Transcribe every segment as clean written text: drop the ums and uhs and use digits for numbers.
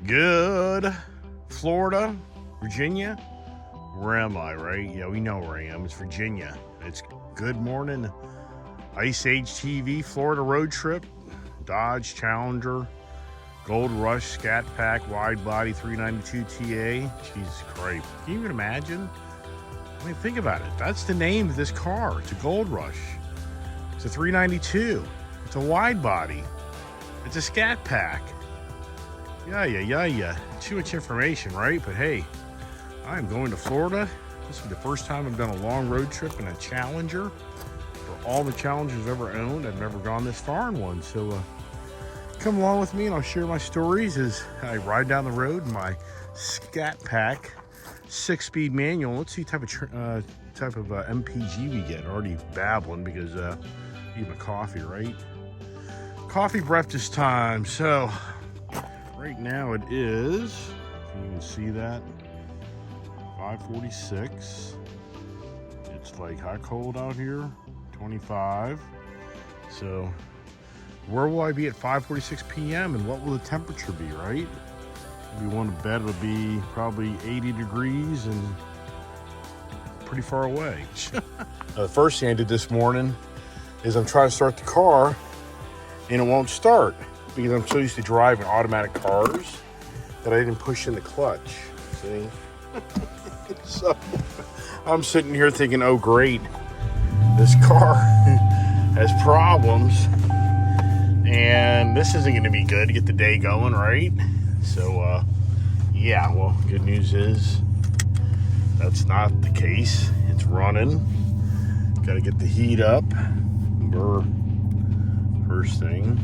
Good. Florida, Virginia. Where am I, right? Yeah, we know where I am. It's Virginia. It's good morning. Ice Age TV, Florida road trip. Dodge Challenger, Gold Rush, Scat Pack, wide body 392 TA. Jesus Christ. Can you even imagine? I mean, think about it. That's the name of this car. It's a Gold Rush. It's a 392. It's a wide body. It's a Scat Pack. Yeah. Too much information, right? But hey, I'm going to Florida. This is the first time I've done a long road trip in a Challenger. For all the Challengers I've ever owned, I've never gone this far in one. So come along with me and I'll share my stories as I ride down the road in my Scat Pack 6-speed manual. Let's see what type of MPG we get. Already babbling because eating a coffee, right? Coffee breakfast time. So right now it is, can you even see that? 5:46. It's like hot cold out here, 25. So where will I be at 5:46 p.m. and what will the temperature be, right? If we want to bet it'll be probably 80 degrees and pretty far away. The first thing I did this morning is I'm trying to start the car and it won't start because I'm so used to driving automatic cars that I didn't push in the clutch. See? So I'm sitting here thinking, oh great, this car has problems and this isn't going to be good to get the day going, right? So yeah, well, good news is that's not the case. It's running. Got to get the heat up. First thing,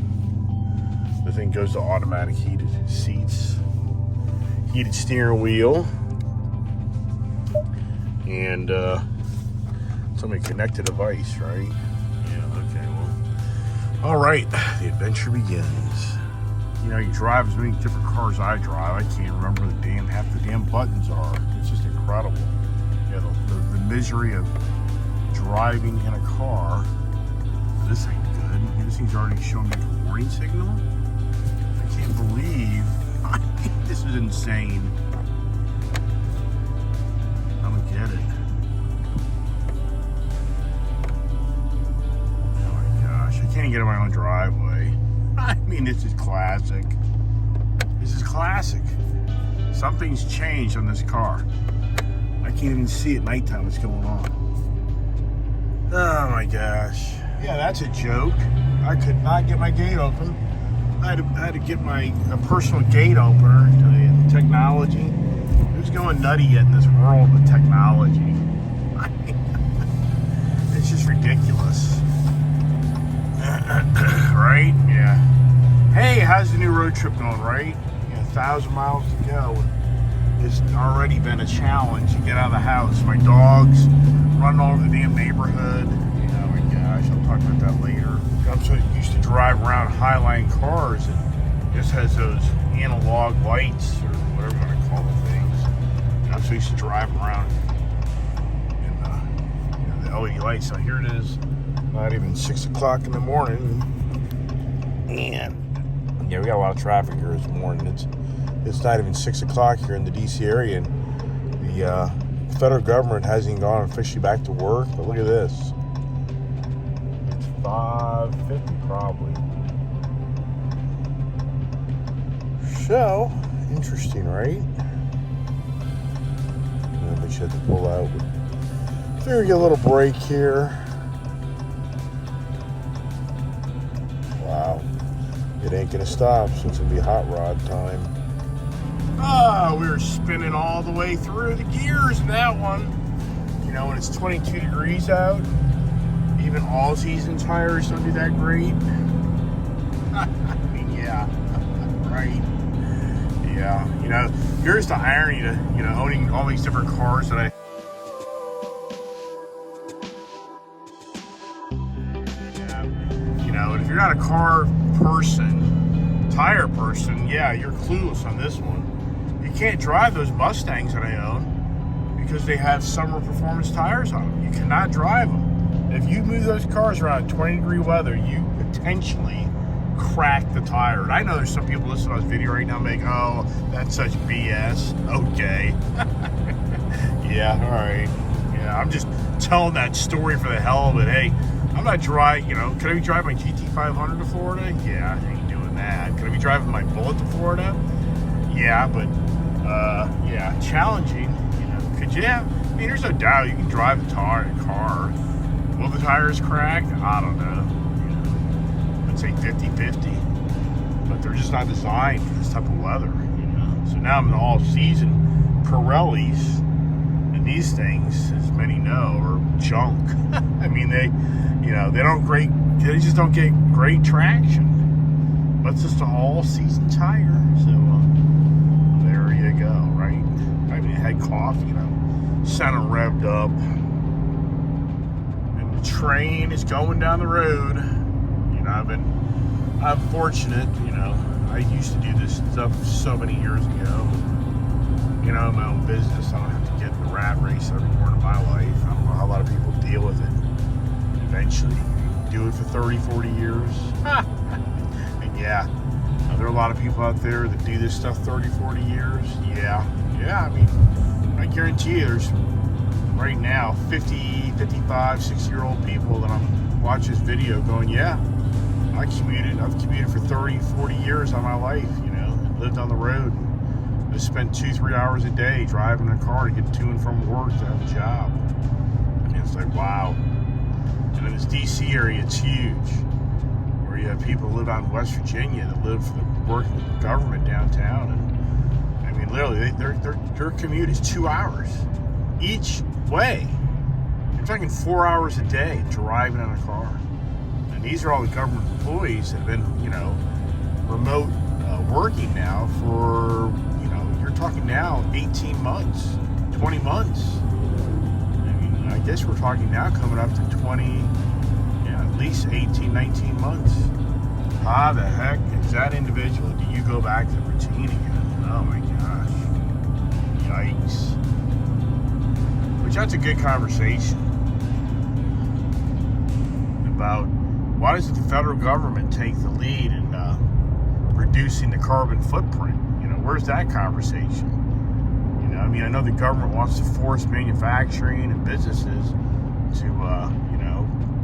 the thing goes to automatic heated seats, heated steering wheel, and somebody connect a device, right? Yeah, okay, well, all right, the adventure begins. You know, you drive as many different cars I drive, I can't remember half the damn buttons are. It's just incredible. Yeah, the misery of driving in a car. This ain't good. This thing's already showing me a warning signal. I can't believe. This is insane. I don't get it. Oh my gosh, I can't get in my own driveway. I mean, this is classic. This is classic. Something's changed on this car. I can't even see at nighttime what's going on. Oh my gosh. Yeah, that's a joke. I could not get my gate open. I had to get a personal gate opener. The technology. Who's going nutty yet in this world with technology? It's just ridiculous. Right? Yeah. Hey, how's the new road trip going, right? 1,000 miles to go. It's already been a challenge to get out of the house. My dog's running all over the damn neighborhood. Oh my gosh, I'll talk about that later. I'm so used to drive around Highline cars and this has those analog lights or whatever you want to call the things. I'm so used to driving around in the LED lights. So here it is, not even 6 o'clock in the morning. And yeah, we got a lot of traffic here this morning. It's not even 6 o'clock here in the DC area, and the federal government hasn't even gone officially back to work. But look at this. It's 5:50 probably. So interesting, right? Maybe should have to pull out. There we get a little break here. Wow. It ain't gonna stop, so it's gonna be hot rod time. Oh, we were spinning all the way through the gears in that one. You know, when it's 22 degrees out, even all-season tires don't do that great. I mean, yeah, right. Yeah, you know, here's the irony to, owning all these different cars that if you're not a car person, tire person, yeah, you're clueless on this one. You can't drive those Mustangs that I own because they have summer performance tires on them. You cannot drive them. If you move those cars around 20-degree weather, you potentially crack the tire. And I know there's some people listening to this video right now like, oh, that's such BS. Okay. Yeah, all right. Yeah, I'm just telling that story for the hell of it. Hey, I'm not driving, can I be driving my GT500 to Florida? Yeah, I ain't doing that. Can I be driving my Bullet to Florida? Yeah, but, yeah, challenging, Could you have, there's no doubt you can drive a car. Will the tires crack? I don't know. I'd say 50-50. But they're just not designed for this type of weather, So now I'm in all-season Pirellis. And these things, as many know, are junk. I mean, they just don't get great traction. But it's just an all-season tire. So, there you go, right? I mean, I had coffee, center revved up. Train is going down the road. I'm fortunate, I used to do this stuff so many years ago. My own business, I don't have to get in the rat race every morning of my life. I don't know how a lot of people deal with it. Eventually, do it for 30, 40 years. And yeah, there are a lot of people out there that do this stuff 30, 40 years. Yeah, I mean, I guarantee you there's right now 50, 55, 60-year-old people that I'm watching this video going, yeah, I've commuted for 30, 40 years of my life, lived on the road. I spent 2-3 hours a day driving a car to get to and from work to have a job. And it's like, wow. And in this DC area, it's huge. Where you have people who live out in West Virginia that live for the working with the government downtown. And I mean, literally, their commute is 2 hours each way. You're talking 4 hours a day driving in a car. And these are all the government employees that have been, remote working now for, you're talking now 18 months, 20 months. I mean, I guess we're talking now coming up to 20, at least 18, 19 months. How the heck is that individual? Do you go back to the routine again? Oh my gosh. Yikes. Which that's a good conversation about why doesn't the federal government take the lead in reducing the carbon footprint? Where's that conversation? I know the government wants to force manufacturing and businesses to,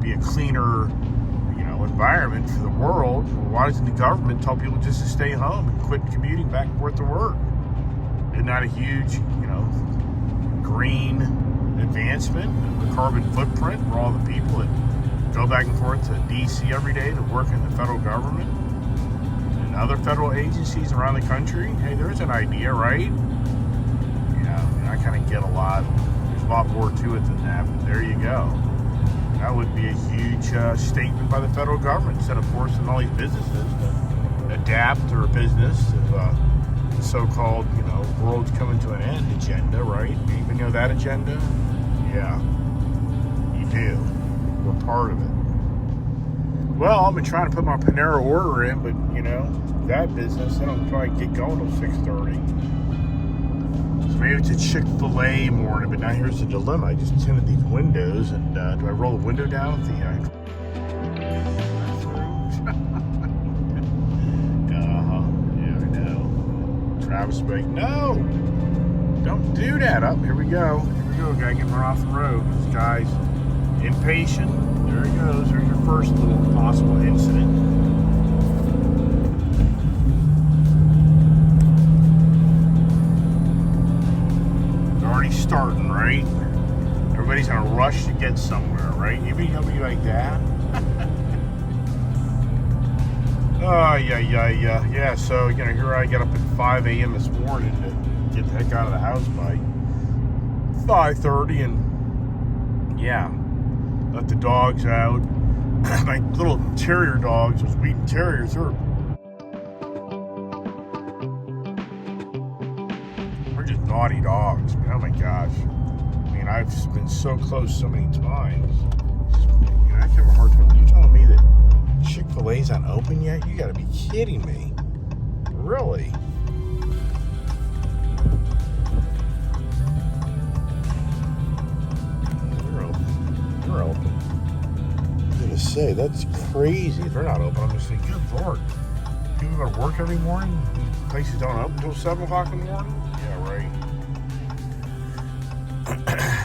be a cleaner, environment for the world. Well, why doesn't the government tell people just to stay home and quit commuting back and forth to work? Isn't that a huge, green advancement of the carbon footprint for all the people that go back and forth to DC every day to work in the federal government and other federal agencies around the country? Hey, there's an idea, right? I kind of get a lot. There's a lot more to it than that, but there you go. That would be a huge statement by the federal government instead of forcing all these businesses to adapt their business to the so-called, world's coming to an end agenda, right? You even know that agenda? Yeah, you do. We're part of it. Well, I've been trying to put my Panera order in, but, that business, I don't probably get going till 6:30. So maybe it's a Chick-fil-A morning, but now here's the dilemma. I just tinted these windows, and do I roll the window down with the yeah, I know. Travis Bank, no! Don't do that. Up, here we go. Here we go, guy getting run off the road. This guy's impatient. There he goes. There's your first little possible incident. Starting, right? Everybody's gonna rush to get somewhere, right? You mean nobody like that? Oh, yeah. So, here I get up at 5 a.m. this morning to get the heck out of the house by 5:30 and, let the dogs out. My little terrier dogs, those Wheaton Terriers, they're just naughty dogs, man. Oh my gosh. I mean, I've been so close so many times. I have a hard time. You're telling me that Chick-fil-A's not open yet? You gotta be kidding me. Really? They're open. Look at this say, that's crazy. If they're not open, I'm just thinking, good Lord. People go to work every morning? These places don't open until 7 o'clock in the morning? Yeah, right.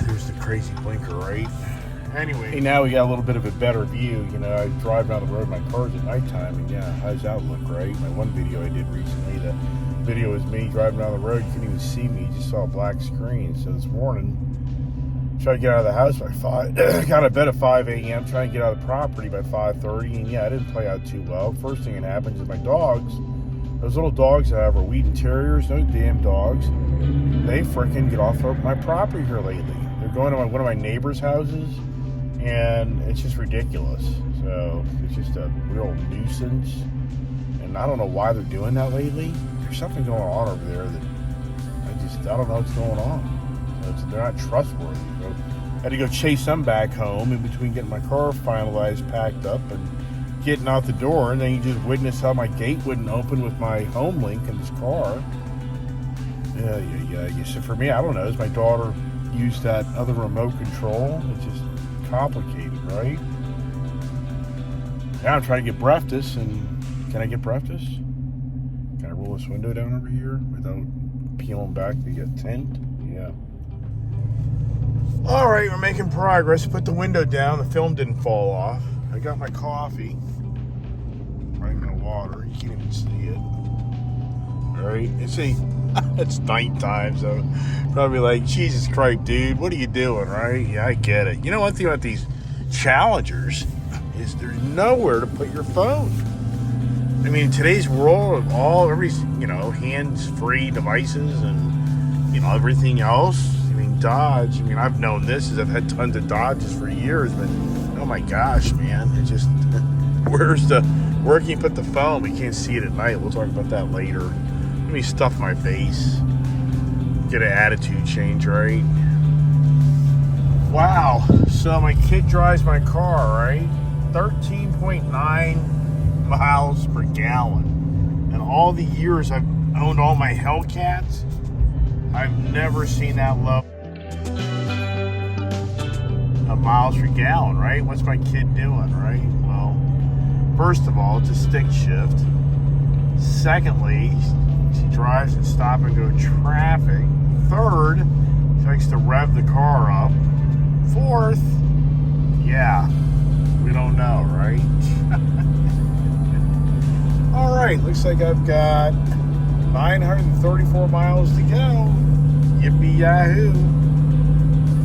There's the crazy blinker, right? Anyway. Hey, now we got a little bit of a better view. You know, I drive down the road, my car's at nighttime, and yeah, how's that look, right? My one video I did recently, the video was me driving down the road. You couldn't even see me. You just saw a black screen. So this morning, tried to get out of the house by 5. Got out of bed at 5 a.m. Trying to get out of the property by 5:30. And yeah, it didn't play out too well. First thing that happens is my dogs, those little dogs I have are Wheaten Terriers, those damn dogs. They freaking get off of my property here lately. They're going to one of my neighbor's houses, and it's just ridiculous. So it's just a real nuisance. And I don't know why they're doing that lately. There's something going on over there that I don't know what's going on. They're not trustworthy. So I had to go chase them back home in between getting my car finalized, packed up, and getting out the door. And then you just witnessed how my gate wouldn't open with my home link in this car. Yeah. So for me, I don't know. As my daughter used that other remote control, it's just complicated, right? Now I'm trying to get breakfast, and can I get breakfast? Can I roll this window down over here without peeling back to get tint? Yeah. All right, we're making progress. Put the window down. The film didn't fall off. I got my coffee. Right in the water. You can't even see it. All right. You see, it's nighttime, so probably like, Jesus Christ, dude, what are you doing, right? Yeah, I get it. You know, one thing about these Challengers is there's nowhere to put your phone. I mean, in today's world of every hands-free devices and, everything else. I mean, Dodge, I've known this as I've had tons of Dodges for years, but oh my gosh, man, it just, where can you put the phone? We can't see it at night. We'll talk about that later. Let me stuff my face. Get an attitude change, right? Wow. So my kid drives my car, right? 13.9 miles per gallon. And all the years I've owned all my Hellcats, I've never seen that low of miles per gallon, right? What's my kid doing, right? Well, first of all, it's a stick shift. Secondly, she drives in stop and go traffic. Third, she likes to rev the car up. Fourth, yeah, we don't know, right? All right, looks like I've got 934 miles to go. Yippee-yahoo.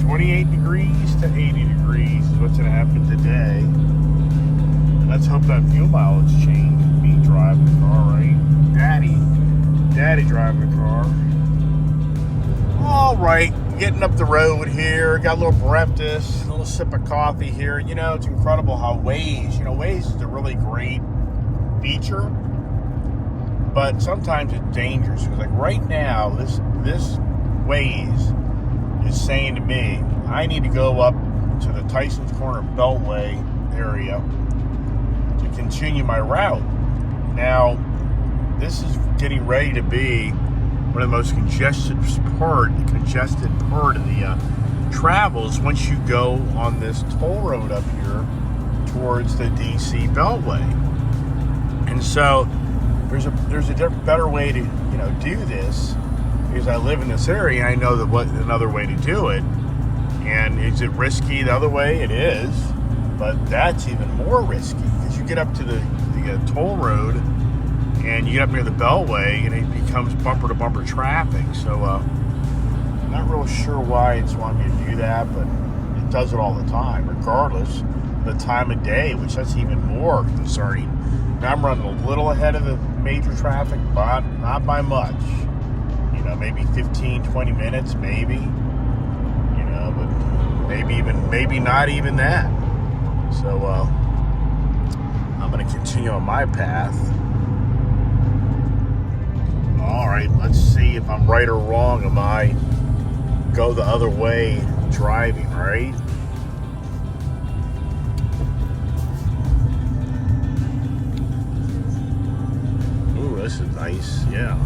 28 degrees to 80 degrees is what's going to happen today. And let's hope that fuel mileage changed. Me driving the car, right? Daddy driving the car. All right, getting up the road here. Got a little breakfast, a little sip of coffee here. You know, it's incredible how Waze, Waze is a really great feature, but sometimes it's dangerous. Because like right now, this Waze is saying to me, I need to go up to the Tyson's Corner Beltway area to continue my route. Now, this is getting ready to be one of the most congested part of the travels once you go on this toll road up here towards the DC Beltway. And so there's a better way to do this, because I live in this area and I know another way to do it. And is it risky the other way? It is, but that's even more risky because you get up to the toll road and you get up near the Beltway and it becomes bumper to bumper traffic. So I'm not real sure why it's wanting me to do that, but it does it all the time, regardless of the time of day, which that's even more concerning. Now I'm running a little ahead of the major traffic, but not by much. Maybe 15, 20 minutes, maybe. But maybe not even that. So I'm going to continue on my path. All right, let's see if I'm right or wrong. Am I go the other way driving, right? Ooh, this is nice, yeah.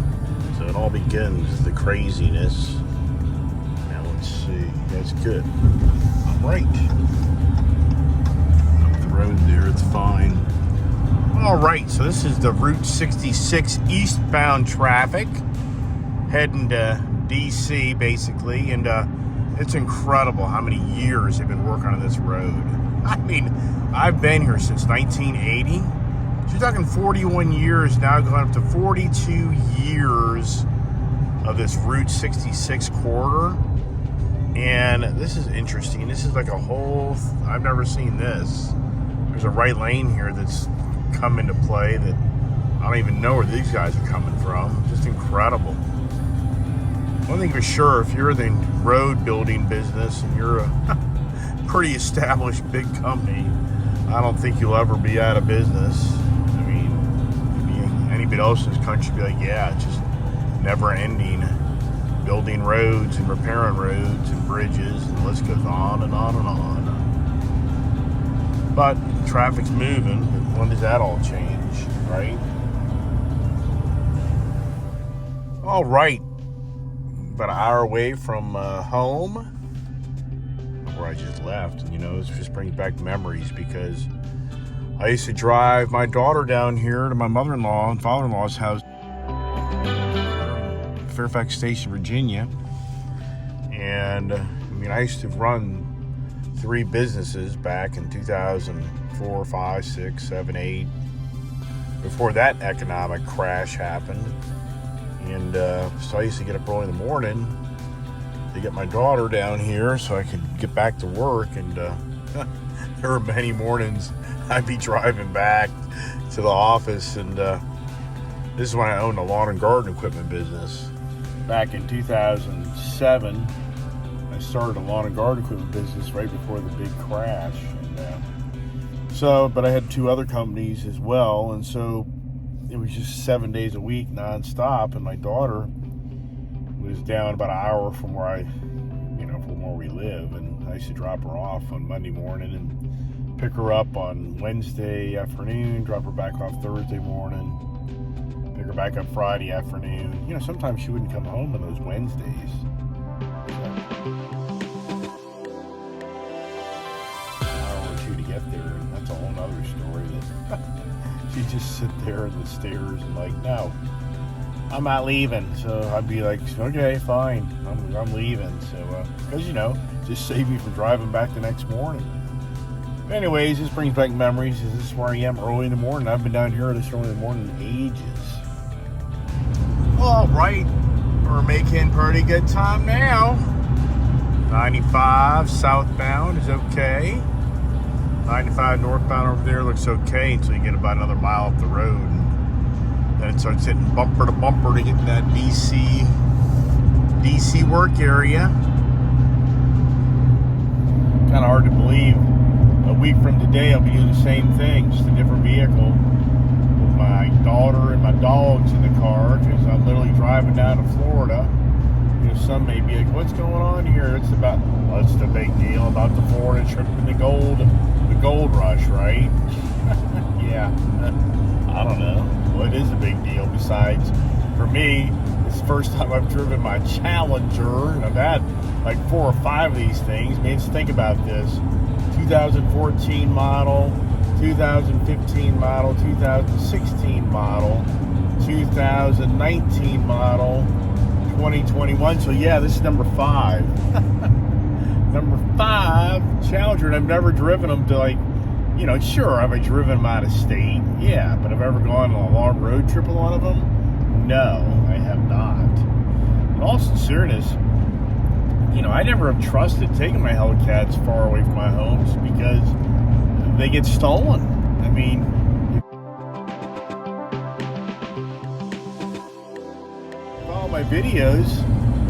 So it all begins, the craziness. Now let's see, that's good. I'm right. Up the road there. It's fine. All right, so this is the Route 66 eastbound traffic heading to DC basically, and it's incredible how many years they've been working on this road. I mean, I've been here since 1980. So you're talking 41 years now, going up to 42 years of this Route 66 corridor. And this is interesting. This is like a whole, I've never seen this. There's a right lane here that's come into play that I don't even know where these guys are coming from. Just incredible. One thing for sure, if you're in the road building business and you're a pretty established big company, I don't think you'll ever be out of business. I mean, anybody else in this country would be like, yeah, it's just never ending. Building roads and repairing roads and bridges, and the list goes on and on and on. But traffic's moving, but when does that all change, right? All right, about an hour away from home, where I just left. And, you know, it just brings back memories because I used to drive my daughter down here to my mother-in-law and father-in-law's house, Fairfax Station, Virginia. And I mean, I used to run 3 businesses back in 2004, 5, 6, 7, 8, before that economic crash happened. And so I used to get up early in the morning to get my daughter down here so I could get back to work. And there were many mornings I'd be driving back to the office, and this is when I owned a lawn and garden equipment business. Back in 2007, I started a lawn and garden equipment business right before the big crash. And, but I had 2 other companies as well, and so it was just 7 days a week nonstop. And my daughter was down about an hour from where from where we live, and I used to drop her off on Monday morning and pick her up on Wednesday afternoon, drop her back off Thursday morning, pick her back up Friday afternoon. You know, sometimes she wouldn't come home on those Wednesdays. An hour or 2 to get there, and that's a whole nother story. That she'd just sit there in the stairs and like, no, I'm not leaving. So I'd be like, okay, fine, I'm leaving. So, because, you know, just save me from driving back the next morning. Anyways, this brings back memories. This is where I am early in the morning. I've been down here this early in the morning ages. All right, we're making pretty good time now. 95 southbound is okay. 95 northbound over there looks okay until you get about another mile up the road. And then it starts hitting bumper to bumper to get to that DC work area. Kind of hard to believe. A week from today, I'll be doing the same thing, just a different vehicle, with my daughter and my dogs in the car, because I'm literally driving down to Florida. You know, some may be like, what's going on here? It's about, what's the big deal about the Florida trip and the gold rush, right? Yeah, I don't know. What is a big deal besides, for me, it's the first time I've driven my Challenger, and I've had like 4 or 5 of these things. I mean, just think about this. 2014 model, 2015 model, 2016 model, 2019 model, 2021. So yeah, this is number 5. Number 5 Challenger, and I've never driven them to, like, you know, sure, have I driven them out of state? Yeah, but have I ever gone on a long road trip with one of them? No, I have not. In all sincereness, you know, I never have trusted taking my Hellcats far away from my homes because they get stolen. I mean, follow my videos,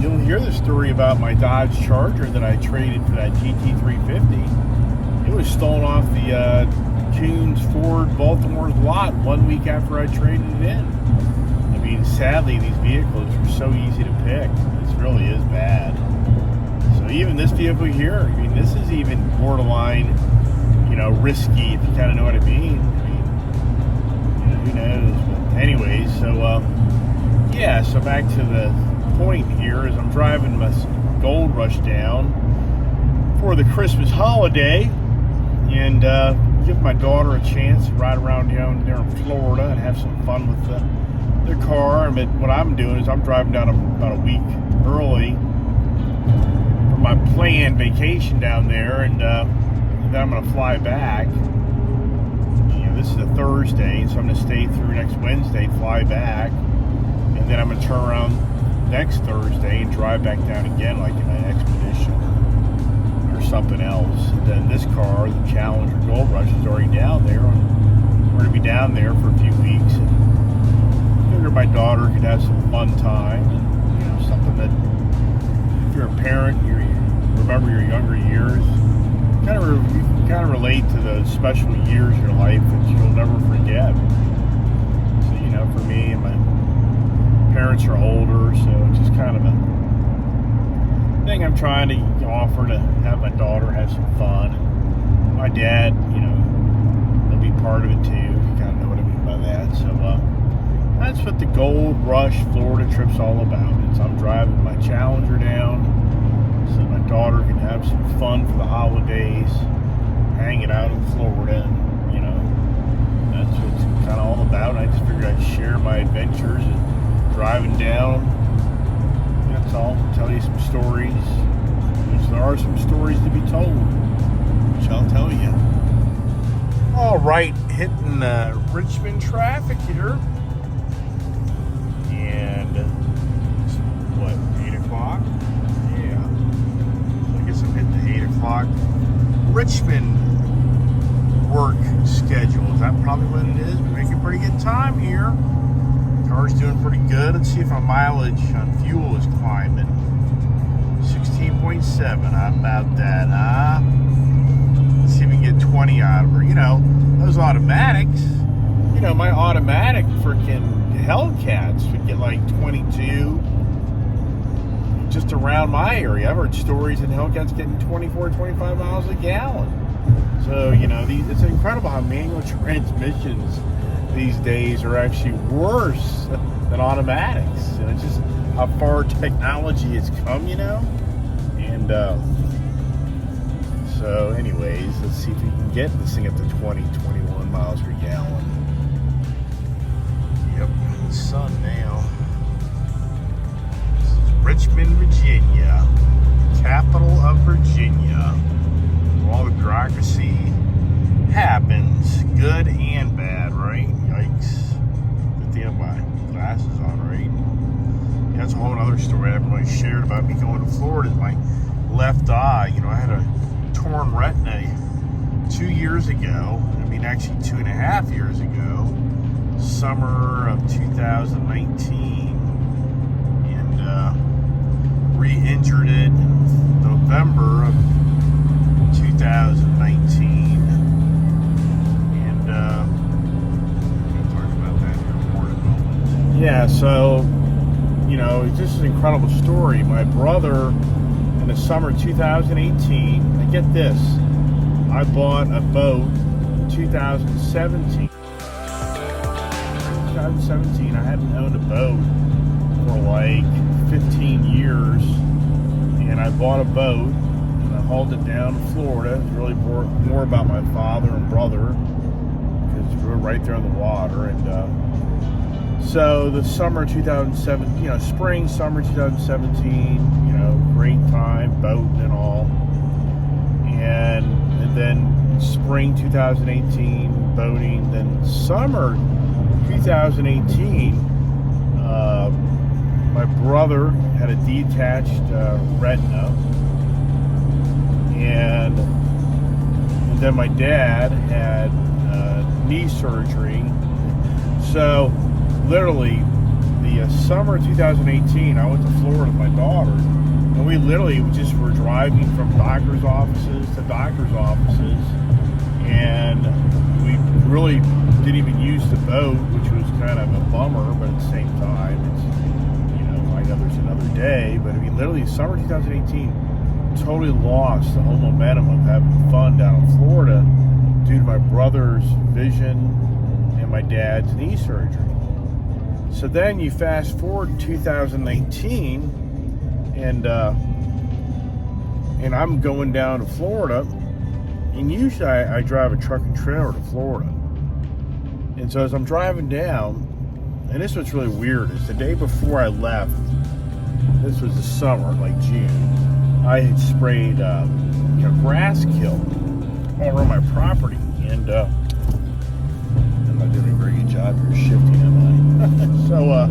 you'll hear the story about my Dodge Charger that I traded for that GT350. It was stolen off the Tunes Ford Baltimore's lot 1 week after I traded it in. I mean, sadly, these vehicles are so easy to pick. This really is bad. So even this vehicle here, I mean, this is even borderline, you know, risky, if you kind of know what I mean. You know, who knows? But anyways, so, yeah, so back to the point here is I'm driving my Gold Rush down for the Christmas holiday, and give my daughter a chance to ride around down there in Florida and have some fun with the car. I mean, what I'm doing is I'm driving down about a week early for my planned vacation down there, and then I'm going to fly back. This is a Thursday, so I'm going to stay through next Wednesday, fly back, and then I'm going to turn around next Thursday and drive back down again, like in an expedition or something else. And then this car, the Challenger Gold Rush, is already down there, and we're going to be down there for a few weeks. And I figured my daughter could have some fun time, and something that if you're a parent, you remember your younger years. You kind of relate to those special years in your life that you'll never forget. So, for me, my parents are older, so it's just kind of a thing I'm trying to offer to have my daughter have some fun. And my dad, he'll be part of it too. You kind of know what I mean by that. So, that's what the Gold Rush Florida trip's all about. I'm driving my Challenger down so my daughter can have some fun for the holidays, hanging out in Florida, and that's what it's kind of all about. I just figured I'd share my adventures and driving down. That's all. Tell you some stories, which there are some stories to be told, which I'll tell you. All right, hitting Richmond traffic here, and it's what, 8 o'clock? Yeah. So I guess I'm hitting the 8 o'clock Richmond work schedule. Is that probably what it is? We're making pretty good time here. Car's doing pretty good. Let's see if my mileage on fuel is climbing. 16.7. How about that, huh? Let's see if we can get 20 out of her. Those automatics. My automatic freaking Hellcats would get like 22 just around my area. I've heard stories that Hellcats getting 24, 25 miles a gallon. So, it's incredible how manual transmissions these days are actually worse than automatics. And it's just how far technology has come, And so anyways, let's see if we can get this thing up to 20, 21 miles per gallon. Yep, in the sun now. This is Richmond, Virginia, capital of Virginia. All the bureaucracy happens, good and bad, right? Yikes. Good thing I have my glasses on, right? Yeah, that's a whole other story I haven't really shared about me going to Florida. My left eye, I had a torn retina 2 years ago. Actually 2.5 years ago. Summer of 2019. And re-injured it in November of 2019, and we'll talk about that here more in a moment. Yeah, so it's just an incredible story. My brother, in the summer of 2018, and get this, I bought a boat in 2017. I hadn't owned a boat for like 15 years, and I bought a boat. Hauled it down to Florida. It was really more about my father and brother because we were right there on the water. And so the summer 2007, spring, summer 2017, great time, boating and all. And then spring 2018, boating. Then summer 2018, my brother had a detached retina. And then my dad had knee surgery. So literally the summer 2018, I went to Florida with my daughter, and we literally just were driving from doctor's offices to doctor's offices, and we really didn't even use the boat, which was kind of a bummer, but at the same time, it's, I know there's another day, but literally summer 2018, totally lost the whole momentum of having fun down in Florida due to my brother's vision and my dad's knee surgery. So then you fast forward to 2019, and I'm going down to Florida, And usually I drive a truck and trailer to Florida. And so as I'm driving down, and this was really weird, is the day before I left, this was the summer, like June, I had sprayed grass kill all around my property. And I'm not doing a very good job here shifting, am I? So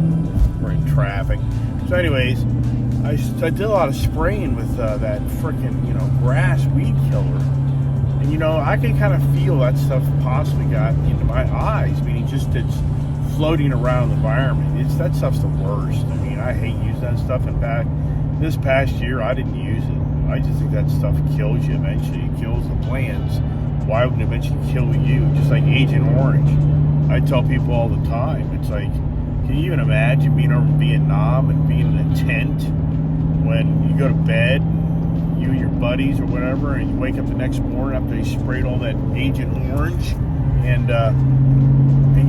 we're in traffic. So anyways, I did a lot of spraying with that frickin' grass weed killer. And I can kind of feel that stuff possibly got into my eyes, meaning just it's floating around the environment. That stuff's the worst. I mean, I hate using that stuff. In fact, this past year I didn't use it. I just think that stuff kills you eventually. It kills the plants. Why wouldn't it eventually kill you? Just like Agent Orange. I tell people all the time, it's like, can you even imagine being over in Vietnam and being in a tent when you go to bed, you and your buddies or whatever, and you wake up the next morning after they sprayed all that Agent Orange, and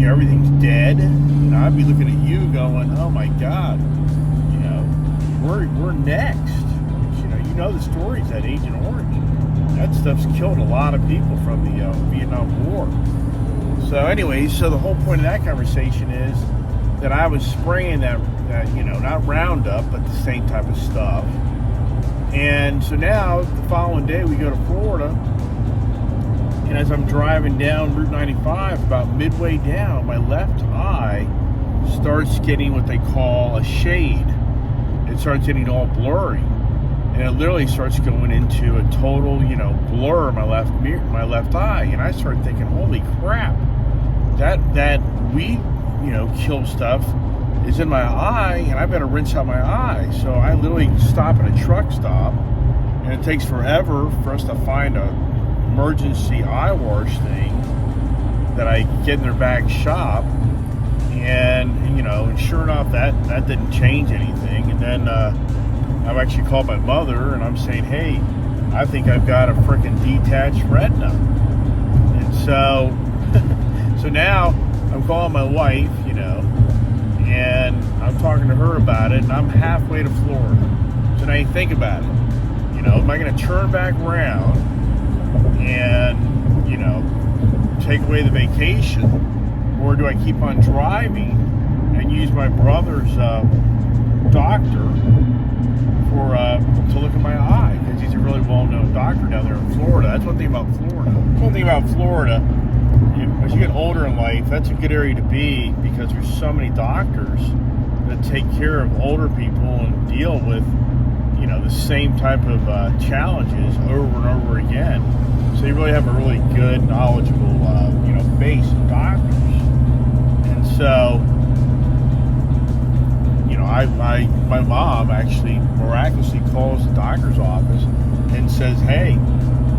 everything's dead? I'd be looking at you going, oh my God, we're next. You know the stories, that Agent Orange. That stuff's killed a lot of people from the Vietnam War. So anyways, so the whole point of that conversation is that I was spraying that not Roundup, but the same type of stuff. And so now, the following day, we go to Florida, and as I'm driving down Route 95, about midway down, my left eye starts getting what they call a shade. It starts getting all blurry, and it literally starts going into a total, blur my left eye. And I started thinking, holy crap, that weed, kill stuff is in my eye, and I better rinse out my eye. So I literally stop at a truck stop, and it takes forever for us to find a emergency eye wash thing that I get in their back shop. And and sure enough, that didn't change anything. And then I've actually called my mother, and I'm saying, hey, I think I've got a freaking detached retina. And so now I'm calling my wife, and I'm talking to her about it, and I'm halfway to Florida. So now you think about it. Am I going to turn back around and, take away the vacation, or do I keep on driving and use my brother's doctor to look at my eye, because he's a really well-known doctor down there in Florida. That's one thing about Florida. One thing about Florida, as you get older in life, that's a good area to be, because there's so many doctors that take care of older people and deal with, the same type of challenges over and over again. So you really have a really good, knowledgeable, base of doctors. And so, my mom actually miraculously calls the doctor's office and says, hey,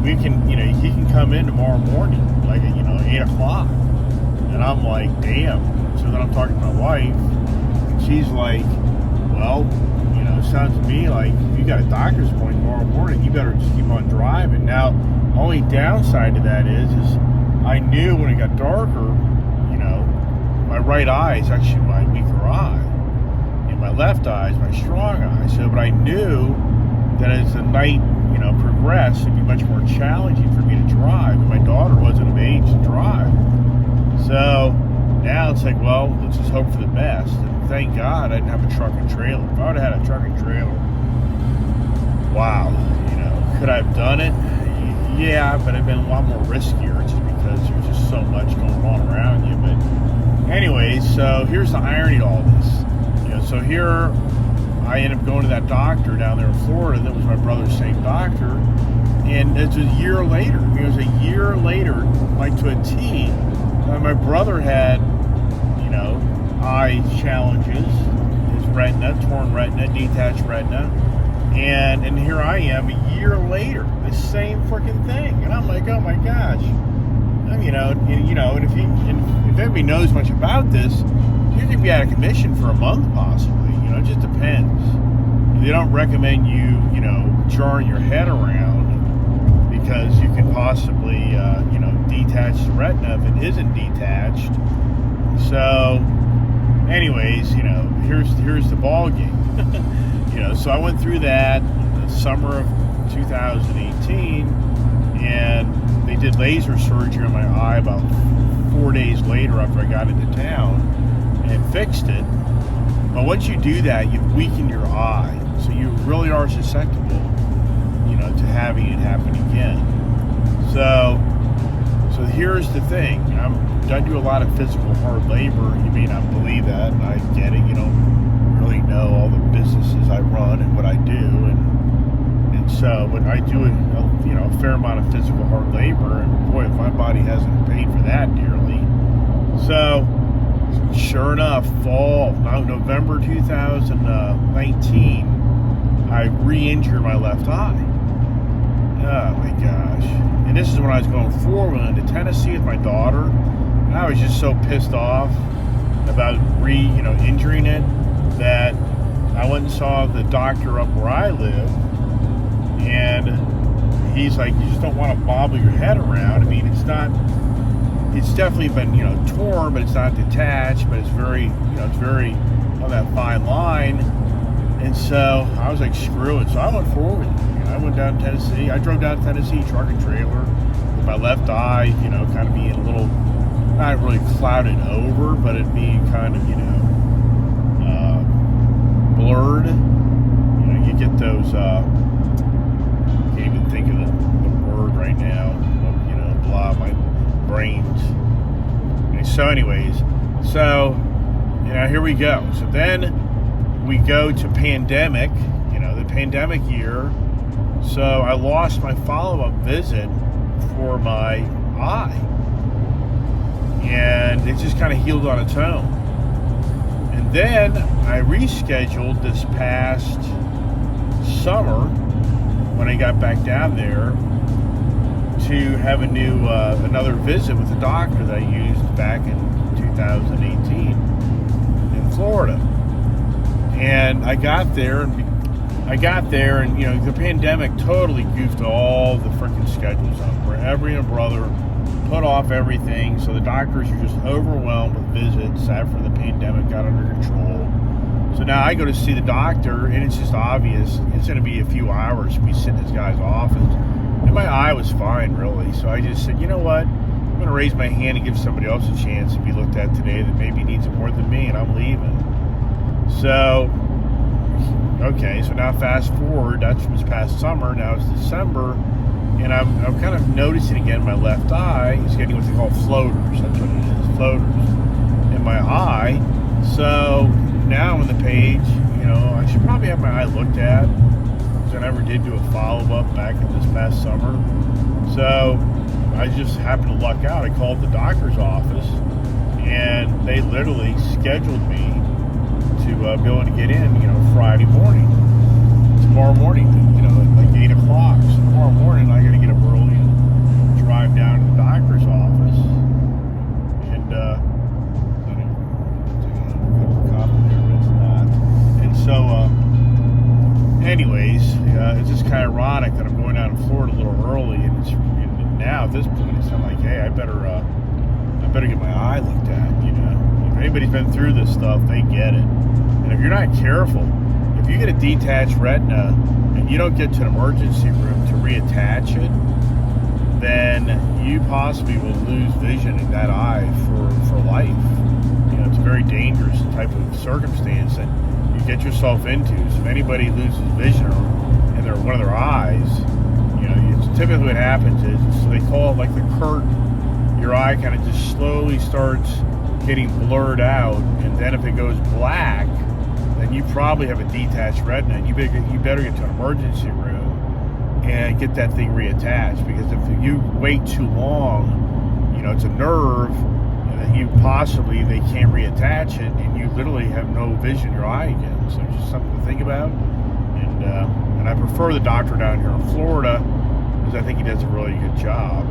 we can, he can come in tomorrow morning, like, 8 o'clock. And I'm like, damn. So then I'm talking to my wife, and she's like, well, it sounds to me like if you got a doctor's appointment tomorrow morning, you better just keep on driving. Now, only downside to that is I knew when it got darker, my right eye is actually my weaker eye, and my left eye is my strong eye. So, but I knew that as the night, progressed, it'd be much more challenging for me to drive. And my daughter wasn't of age to drive. So now it's like, well, let's just hope for the best. And thank God I didn't have a truck and trailer. If I would have had a truck and trailer, wow, could I have done it? Yeah, but it'd been a lot more riskier, just because there's just so much going on around you. But anyways, so here's the irony to all this. So here I ended up going to that doctor down there in Florida that was my brother's same doctor, and it's a year later. It was a year later, like to a T. My brother had, eye challenges, his retina, torn retina, detached retina, and here I am a year later, the same freaking thing, and I'm like, oh my gosh, and if anybody knows much about this, you could be out of commission for a month possibly. It just depends. They don't recommend you, jarring your head around, because you can possibly, detach the retina if it isn't detached. So, anyways, here's the ball game. So I went through that in the summer of 2018, and they laser surgery on my eye about 4 days later after I got into town and fixed it. But once you do that, you've weakened your eye, so you really are susceptible, to having it happen again. So here's the thing. I do a lot of physical hard labor. You may not believe that, and I get it. You don't really know all the businesses I run and what I do, and so, but I do a fair amount of physical hard labor, and boy, if my body hasn't paid for that dearly. So, sure enough, November 2019, I re-injured my left eye. Oh my gosh. And this is when I was going four-wheeling to Tennessee with my daughter. And I was just so pissed off about injuring it that I went and saw the doctor up where I live. And he's like, you just don't want to bobble your head around. I mean, it's definitely been, torn, but it's not detached, but it's very on that fine line. And so I was like, screw it. So I went forward. I went down to Tennessee. I drove down to Tennessee, truck and trailer, with my left eye, kind of being a little, not really clouded over, but it being kind of, blurred. You get those, can't even think of the word right now, blah, my brains. Okay, so anyways, here we go. So then we go to pandemic, the pandemic year. So I lost my follow-up visit for my eye, and it just kind of healed on its own. And then I rescheduled this past summer when I got back down there to have another visit with the doctor that I used back in 2018 in Florida. And I got there, and the pandemic totally goofed all the freaking schedules up, where every brother put off everything. So the doctors are just overwhelmed with visits after the pandemic got under control. So now I go to see the doctor, and it's just obvious it's going to be a few hours to be sitting in this guy's office. And my eye was fine, really. So I just said, you know what? I'm going to raise my hand and give somebody else a chance to be looked at today that maybe needs it more than me, and I'm leaving. So, okay, so now fast forward, that was past summer, now it's December, and I'm kind of noticing again my left eye is getting what they call floaters. That's what it is, floaters in my eye. So now on the page, I should probably have my eye looked at, because I never did do a follow-up back in this past summer. So I just happened to luck out. I called the doctor's office, and they literally scheduled me to be able to get in, Friday morning, tomorrow morning, at like 8 o'clock. So tomorrow morning, I got to get up early and drive down to the doctor's office. And, anyways, it's just kind of ironic that I'm going down to Florida a little early, and now at this point, it's kind of like, hey, I better get my eye looked at. If anybody's been through this stuff, they get it. And if you're not careful, if you get a detached retina and you don't get to an emergency room to reattach it, then you possibly will lose vision in that eye for life. It's a very dangerous type of circumstance that you get yourself into. So if anybody loses vision in one of their eyes, it's typically what happens is, so they call it like the curtain. Your eye kind of just slowly starts getting blurred out, and then if it goes black, then you probably have a detached retina, and you better get to an emergency room and get that thing reattached, because if you wait too long, it's a nerve, and then they can't reattach it, and you literally have no vision in your eye again. So it's just something to think about. And I prefer the doctor down here in Florida, because I think he does a really good job.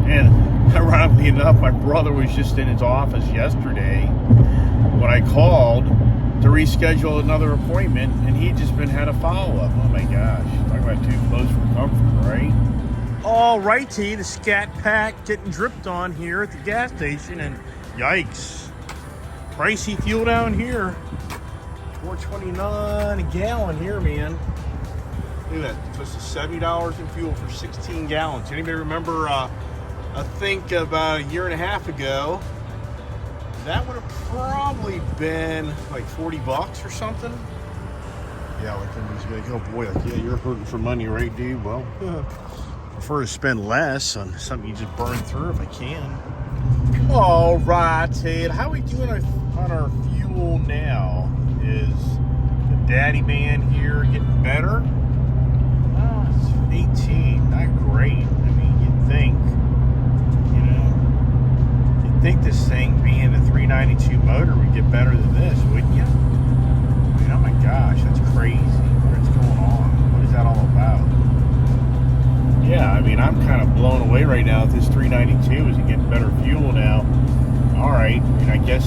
And ironically enough, my brother was just in his office yesterday when I called to reschedule another appointment, and he'd just had a follow-up. Oh my gosh, talking about too close for comfort, right? All righty, the Scat Pack getting dripped on here at the gas station, and yikes, pricey fuel down here. $4.29 a gallon here, man. Look at that, close to $70 in fuel for 16 gallons. Anybody remember I think about a year and a half ago, that would have probably been like $40 or something. Yeah, like somebody's like, oh boy, like, yeah, you're hurting for money, right, dude? Well, prefer to spend less on something you just burn through if I can. All right, Ted, how we doing on our fuel now? Is the daddy man here getting better? Oh, it's 18, not great. I mean, you'd think, you'd think this thing being a 392 motor would get better than this, wouldn't you? I mean, oh my gosh, that's crazy. What's going on? What is that all about? Yeah, I mean, I'm kind of blown away right now that this 392 is getting better fuel now. All right, I mean, I guess,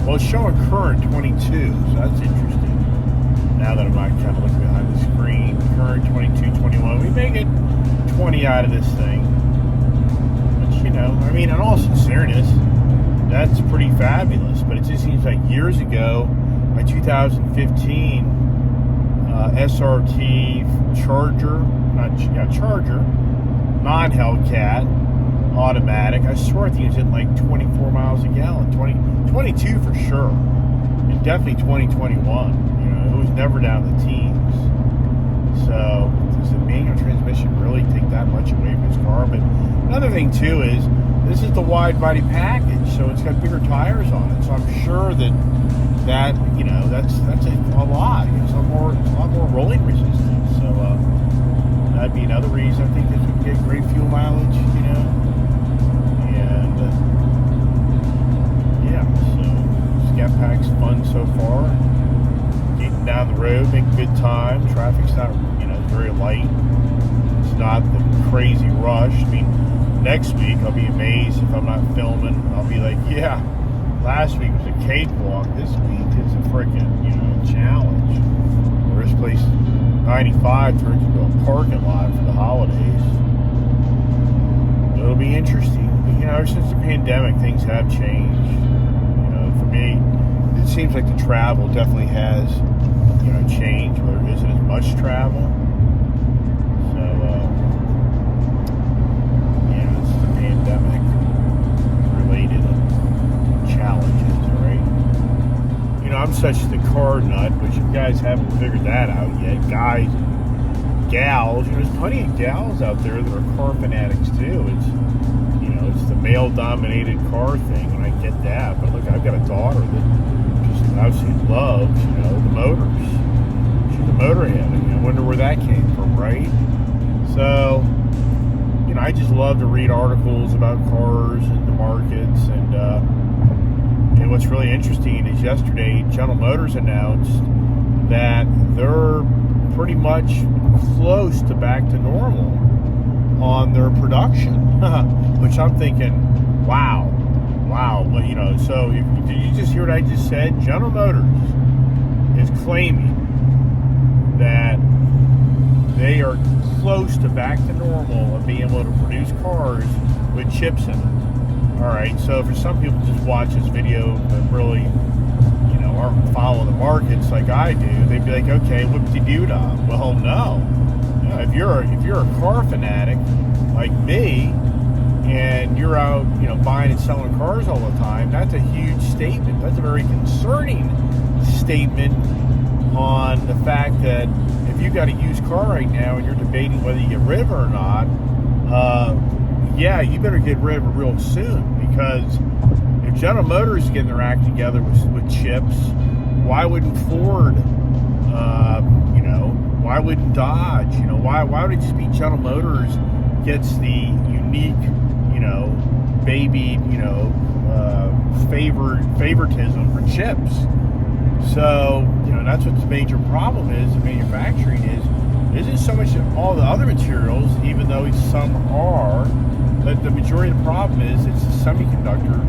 well, it's showing current 22, so that's interesting. Now that I'm not kind of looking behind the screen, current 22, 21, we may get 20 out of this thing. But, I mean, in all sincereness, that's pretty fabulous. But it just seems like years ago, my 2015 SRT Charger, non-Hellcat, automatic. I swear I think it was hitting like 24 miles a gallon, 22 for sure, and definitely 2021. It was never down the teens. So does the manual transmission really take that much away from this car? But another thing too is this is the wide body package, so it's got bigger tires on it. So I'm sure that that's a lot. It's a lot more rolling resistance. So that'd be another reason I think this would get great fuel mileage. And yeah, so Scat Pack's fun so far. Getting down the road, making good time. Traffic's not, very light. It's not the crazy rush. I mean, next week I'll be amazed if I'm not filming. I'll be like, yeah, last week was a cakewalk. This week is a freaking, challenge. Where this place, 95, turns into a parking lot for the holidays. It'll be interesting. But, ever since the pandemic, things have changed. For me, it seems like the travel definitely has, changed, where there isn't as much travel. So, it's the pandemic related challenges, right? I'm such the car nut, which you guys haven't figured that out yet. Guys, gals, there's plenty of gals out there that are car fanatics too. It's the male-dominated car thing, and I get that. But look, I've got a daughter that just absolutely loves, the motors. She's a motorhead. I wonder where that came from, right? So, I just love to read articles about cars and the markets. And what's really interesting is yesterday, General Motors announced that they're pretty much close to back to normal on their production, which I'm thinking, wow. Well, so did you just hear what I just said? General Motors is claiming that they are close to back to normal of being able to produce cars with chips in them. All right, so for some people just watch this video and really, aren't following the markets like I do, they'd be like, okay, whoop-de-doo-dah. Well, no. If you're a car fanatic like me, and you're out, buying and selling cars all the time, that's a huge statement. That's a very concerning statement on the fact that if you've got a used car right now and you're debating whether you get rid of it or not, you better get rid of it real soon, because if General Motors is getting their act together with chips, why wouldn't Ford, why wouldn't Dodge, why would it just be General Motors gets the unique, baby, favoritism for chips? So, that's what the major problem is in manufacturing isn't so much all the other materials, even though some are, but the majority of the problem is it's the semiconductor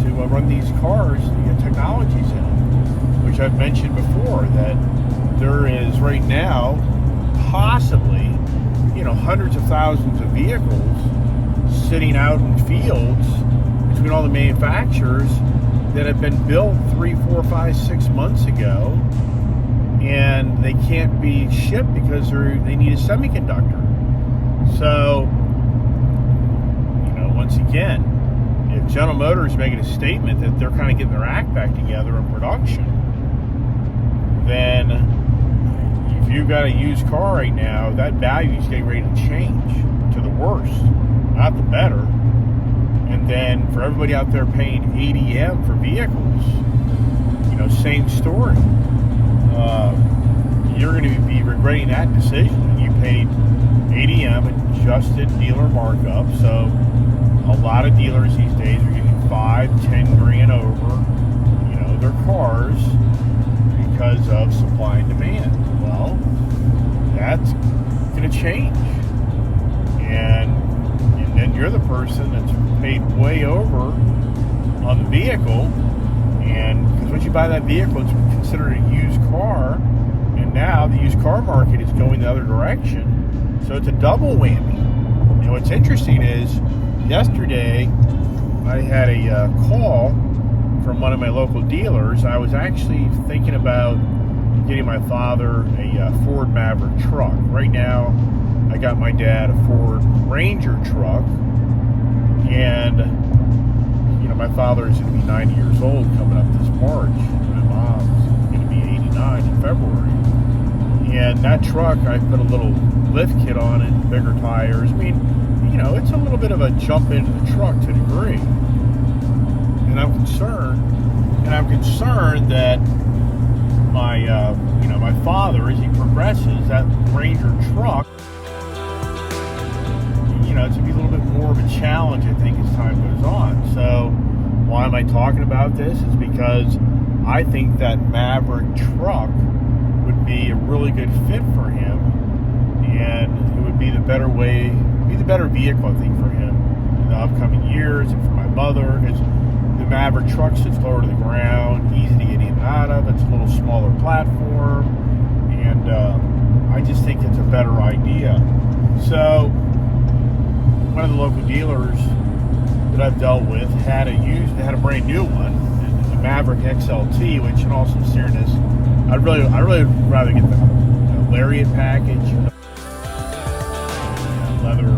to run these cars, the technologies in them, which I've mentioned before, that there is right now possibly, hundreds of thousands of vehicles sitting out in fields between all the manufacturers that have been built 3, 4, 5, 6 months ago, and they can't be shipped because they need a semiconductor. So, General Motors making a statement that they're kind of getting their act back together in production, then if you've got a used car right now, that value is getting ready to change to the worse, not the better. And then for everybody out there paying ADM for vehicles, same story. You're going to be regretting that decision. You paid ADM, adjusted dealer markup, so a lot of dealers these days are getting $5-10 grand over, their cars because of supply and demand. Well, that's going to change, and then you're the person that's paid way over on the vehicle, and because once you buy that vehicle, it's considered a used car, and now the used car market is going the other direction, so it's a double whammy. And what's interesting is, yesterday I had a call from one of my local dealers. I was actually thinking about getting my father a Ford Maverick truck. Right now, I got my dad a Ford Ranger truck, and my father is going to be 90 years old coming up this March. My mom's going to be 89 in February. And that truck, I put a little lift kit on it, bigger tires. I mean, it's a little bit of a jump into the truck to a degree. And I'm concerned that my father, as he progresses, that Ranger truck, it's going to be a little bit more of a challenge, I think, as time goes on. So why am I talking about this? Is because I think that Maverick truck would be a really good fit for him, and it would be the better vehicle, I think, for him in the upcoming years, and for my mother, because the Maverick truck sits lower to the ground, easy to get in and out of. It's a little smaller platform, and I just think it's a better idea. So one of the local dealers that I've dealt with had a brand new one, the Maverick XLT, which, in all sincereness, I'd really rather get the Lariat package, leather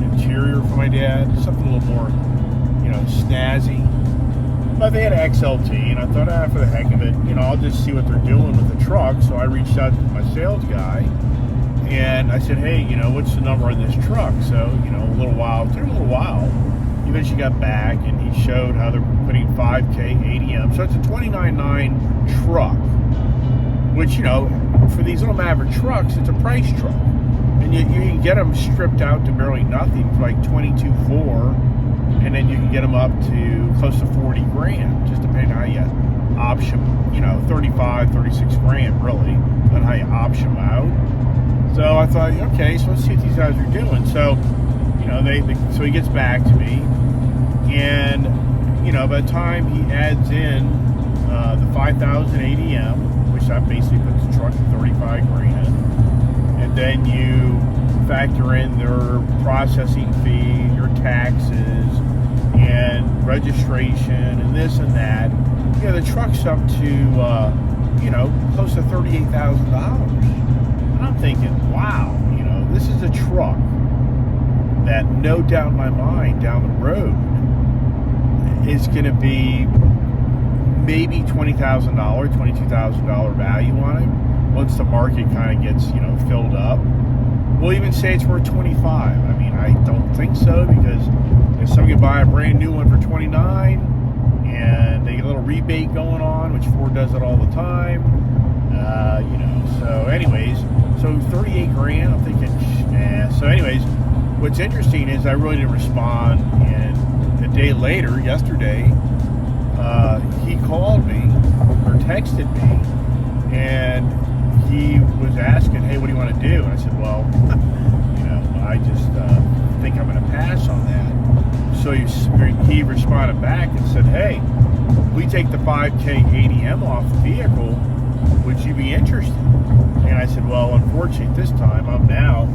interior for my dad, something a little more, snazzy. But they had an XLT, and I thought, for the heck of it, I'll just see what they're doing with the truck. So I reached out to my sales guy, and I said, hey, what's the number on this truck? So, it took a little while. He eventually got back, and he showed how they're putting $5K ADM. So it's a $29,900 truck, which, for these little Maverick trucks, it's a price truck. And you can get them stripped out to barely nothing for like $22,400, and then you can get them up to close to 40 grand, just depending on how you option, 35, 36 grand, really, on how you option them out. So I thought, okay, so let's see what these guys are doing. So, so he gets back to me, and, by the time he adds in the 5,000 ADM, which that basically puts the truck at 35 grand, and then you factor in their processing fee, your taxes, and registration, and this and that, the truck's up to, close to $38,000. And I'm thinking, wow, this is a truck that, no doubt in my mind, down the road is going to be maybe $20,000, $22,000 value on it once the market kind of gets, filled up. We'll even say it's worth 25. I mean, I don't think so, because if somebody can buy a brand new one for 29, and they get a little rebate going on, which Ford does it all the time. So anyways, so 38 grand, I'm thinking, nah. So anyways, what's interesting is I really didn't respond, and a day later, yesterday, he called me or texted me, and he was asking, hey, what do you want to do? And I said, well, I just think I'm going to pass on that. So he responded back and said, hey, we take the 5K ADM off the vehicle, would you be interested? And I said, well, unfortunately, this time I'm now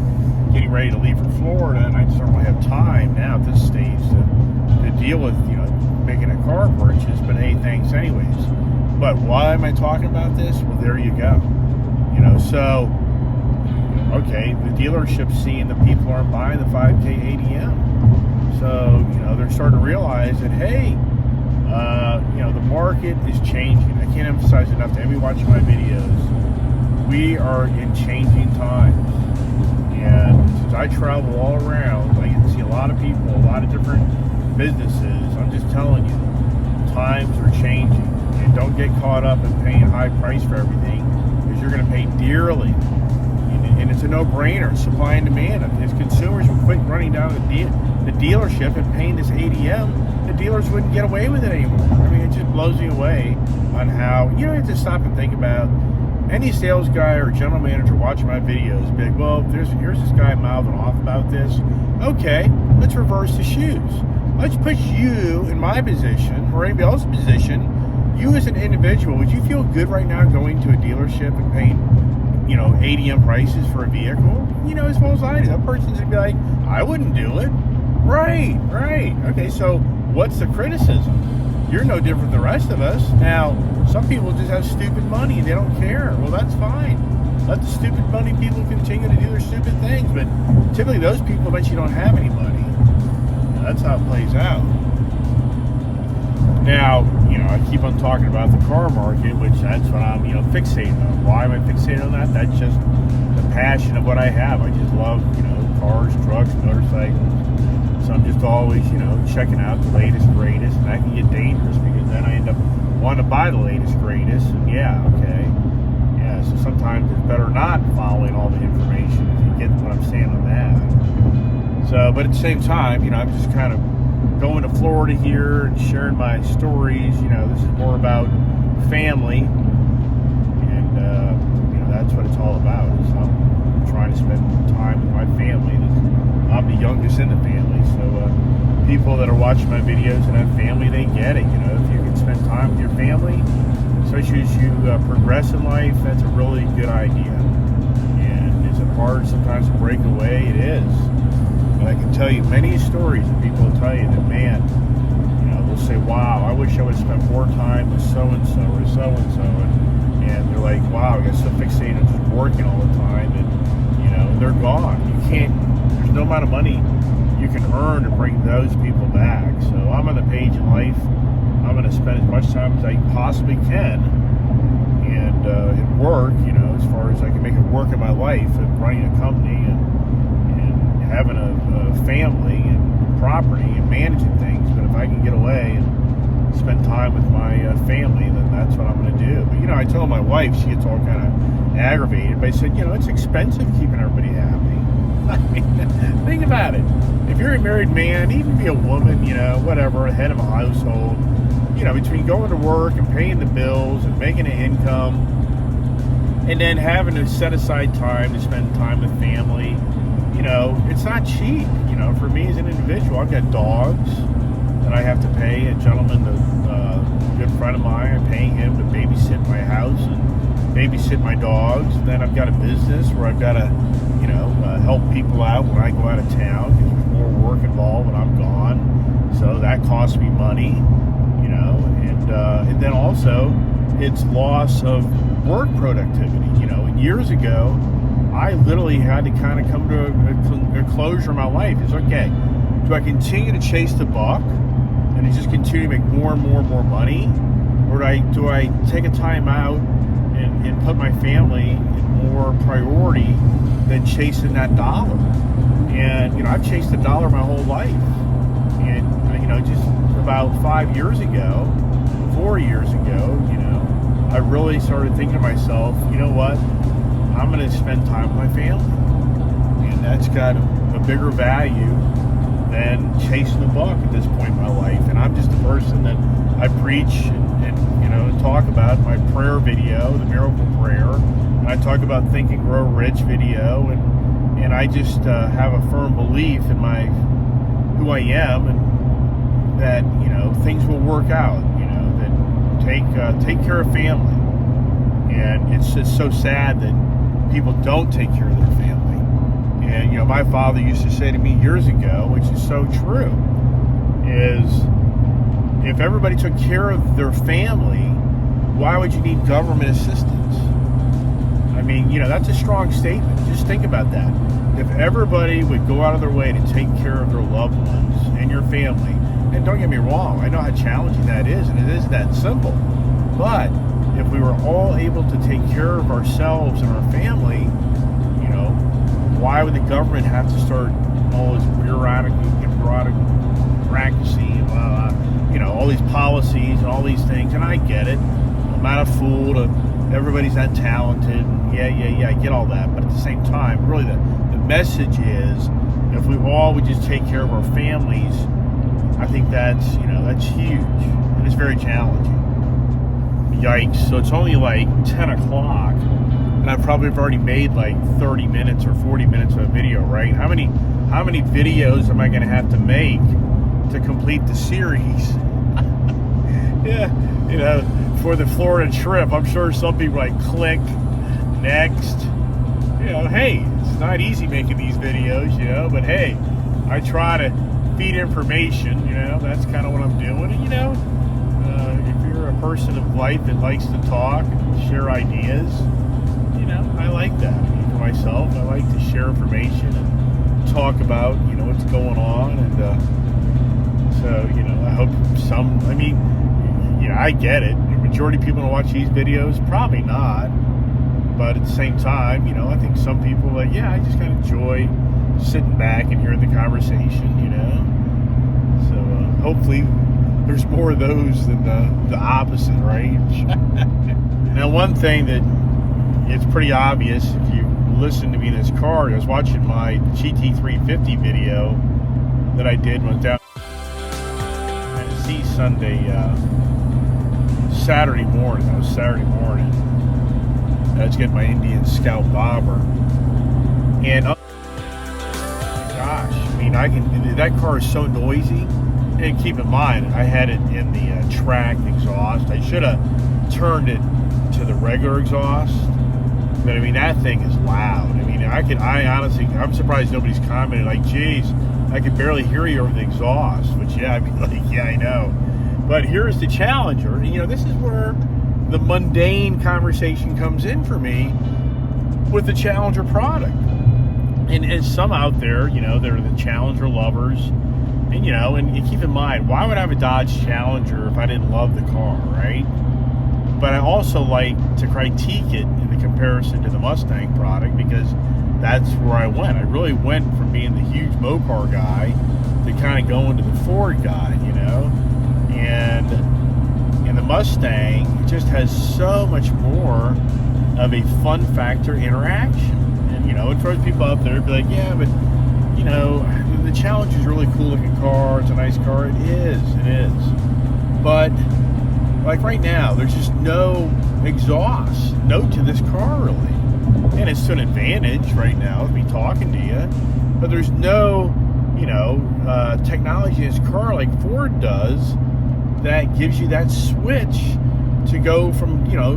getting ready to leave for Florida, and I just don't really have time now at this stage to deal with, making a car purchase, but hey, thanks anyways. But why am I talking about this? Well, there you go. So, okay, the dealership's seeing that people aren't buying the 5K ADM. So, they're starting to realize that, hey, the market is changing. I can't emphasize enough to everybody watching my videos. We are in changing times. And since I travel all around, I get to see a lot of people, a lot of different businesses. I'm just telling you, times are changing. And don't get caught up in paying a high price for everything, because you're going to pay dearly. And it's a no-brainer, supply and demand. If consumers would quit running down the dealership and paying this ADM, the dealers wouldn't get away with it anymore. I mean, it just blows me away on how, you have to stop and think about any sales guy or general manager watching my videos. Be like, well, here's this guy mouthing off about this. Okay, let's reverse the shoes. Let's put you in my position or anybody else's position. You as an individual, would you feel good right now going to a dealership and paying ADM prices for a vehicle? As well as I do. That person's gonna be like, I wouldn't do it. Right. Okay, so what's the criticism? You're no different than the rest of us. Now, some people just have stupid money and they don't care. Well, that's fine. Let the stupid money people continue to do their stupid things, but typically those people eventually don't have any money. That's how it plays out. Now, I keep on talking about the car market, which that's what I'm, fixated on. Why am I fixated on that? That's just the passion of what I have. I just love, cars, trucks, motorcycles. So I'm just always, checking out the latest, greatest, and that can get dangerous because then I end up wanting to buy the latest, greatest, and so sometimes it's better not following all the information if you get what I'm saying on that. So, but at the same time, I'm just kind of going to Florida here and sharing my stories. This is more about family, and that's what it's all about. So I'm trying to spend time with my family. I'm the youngest in the family, so people that are watching my videos and have family, they get it. If you can spend time with your family, especially as you progress in life, that's a really good idea. And is it hard sometimes to break away? It is. But I can tell you many stories of people will tell you that, man, they'll say, wow, I wish I would have spent more time with so-and-so or so-and-so. And they're like, wow, I got so fixated on just working all the time. And, they're gone. There's no amount of money you can earn to bring those people back. So I'm on the page in life. I'm going to spend as much time as I possibly can and work, as far as I can make it work in my life and running a company and having a family and property and managing things. But if I can get away and spend time with my family, then that's what I'm going to do. But, I told my wife, she gets all kind of aggravated, but I said, it's expensive keeping everybody happy. I mean, think about it. If you're a married man, even be a woman, whatever, head of a household, between going to work and paying the bills and making an income and then having to set aside time to spend time with family, it's not cheap. For me as an individual, I've got dogs that I have to pay. A gentleman, a good friend of mine, I'm paying him to babysit my house and babysit my dogs. And then I've got a business where I've got to, help people out when I go out of town because there's more work involved when I'm gone. So that costs me money, and then also it's loss of work productivity. Years ago, I literally had to kind of come to a closure in my life. It's okay. Do I continue to chase the buck and just continue to make more and more and more money? Or do I take a time out and put my family in more priority than chasing that dollar? And, I've chased the dollar my whole life. And, just about 5 years ago, 4 years ago, I really started thinking to myself, you know what? I'm going to spend time with my family. And that's got a bigger value than chasing the buck at this point in my life. And I'm just a person that I preach and talk about my prayer video, the miracle prayer. And I talk about Think and Grow Rich video. And I just have a firm belief in who I am and that, things will work out, that take care of family. And it's just so sad that people don't take care of their family. And, my father used to say to me years ago, which is so true, is if everybody took care of their family, why would you need government assistance? I mean, that's a strong statement. Just think about that. If everybody would go out of their way to take care of their loved ones and your family. And don't get me wrong, I know how challenging that is, and it is that simple. But if we were all able to take care of ourselves and our family, you know, why would the government have to start all this bureaucracy, you know, all these policies and all these things? And I get it. I'm not a fool to everybody's not talented. Yeah, I get all that. But at the same time, really the message is, if we all would just take care of our families, I think that's, you know, that's huge. And it's very challenging. Yikes. So it's only like 10 o'clock. And I probably have already made like 30 minutes or 40 minutes of a video, right? How many videos am I going to have to make to complete the series? Yeah, you know, for the Florida trip, I'm sure some people like click next. You know, hey, it's not easy making these videos, you know, but hey, I try to feed information, you know, that's kind of what I'm doing. And, you know, if you're a person of life that likes to talk and share ideas, you know, I like that. I mean, for myself, I like to share information and talk about, you know, what's going on. And so, you know, I hope I mean, you know, I get it. The majority of people don't watch these videos, probably not. But at the same time, you know, I think some people are like, yeah, I just kind of enjoy sitting back and hearing the conversation, you know. So hopefully there's more of those than the opposite, right? Now, one thing that it's pretty obvious if you listen to me in this car, I was watching my GT350 video that I did when I was down Tennessee Saturday morning. That was Saturday morning. I was getting my Indian Scout Bomber, and oh gosh, I mean, that car is so noisy. And keep in mind, I had it in the track exhaust. I should have turned it to the regular exhaust, but I mean, that thing is loud. I mean, I honestly, I'm surprised nobody's commented like, geez, I could barely hear you over the exhaust, which, yeah, I'd be like, yeah, I know. But here's the Challenger, and, you know, this is where the mundane conversation comes in for me with the Challenger product. And some out there, you know, they're the Challenger lovers. And, you know, and you keep in mind, why would I have a Dodge Challenger if I didn't love the car, right? But I also like to critique it in the comparison to the Mustang product, because that's where I went. I really went from being the huge Mopar guy to kind of going to the Ford guy, you know? And the Mustang just has so much more of a fun factor interaction. And, you know, it throws people up there and be like, yeah, but, you know, the Challenger's a really cool looking car. It's a nice car. It is. But, like right now, there's just no exhaust note to this car, really. And it's to an advantage right now with me talking to you. But there's no, you know, technology in this car like Ford does that gives you that switch to go from, you know,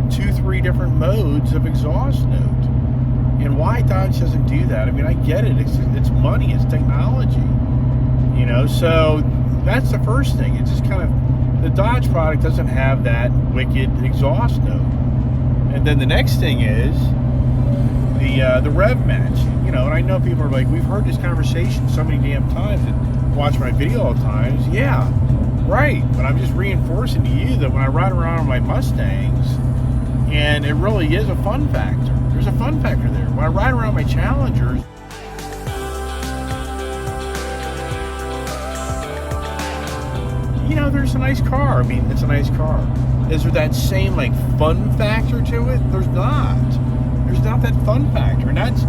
2-3 different modes of exhaust note. And why Dodge doesn't do that? I mean, I get it. It's money. It's technology. You know, so that's the first thing. It's just kind of, the Dodge product doesn't have that wicked exhaust note. And then the next thing is the rev match. You know, and I know people are like, we've heard this conversation so many damn times and watch my video all the times. Yeah, right. But I'm just reinforcing to you that when I ride around on my Mustangs, and it really is a fun factor. There's a fun factor there. When I ride around my Challengers, you know, there's a nice car. I mean, it's a nice car. Is there that same, like, fun factor to it? There's not. There's not that fun factor. And that's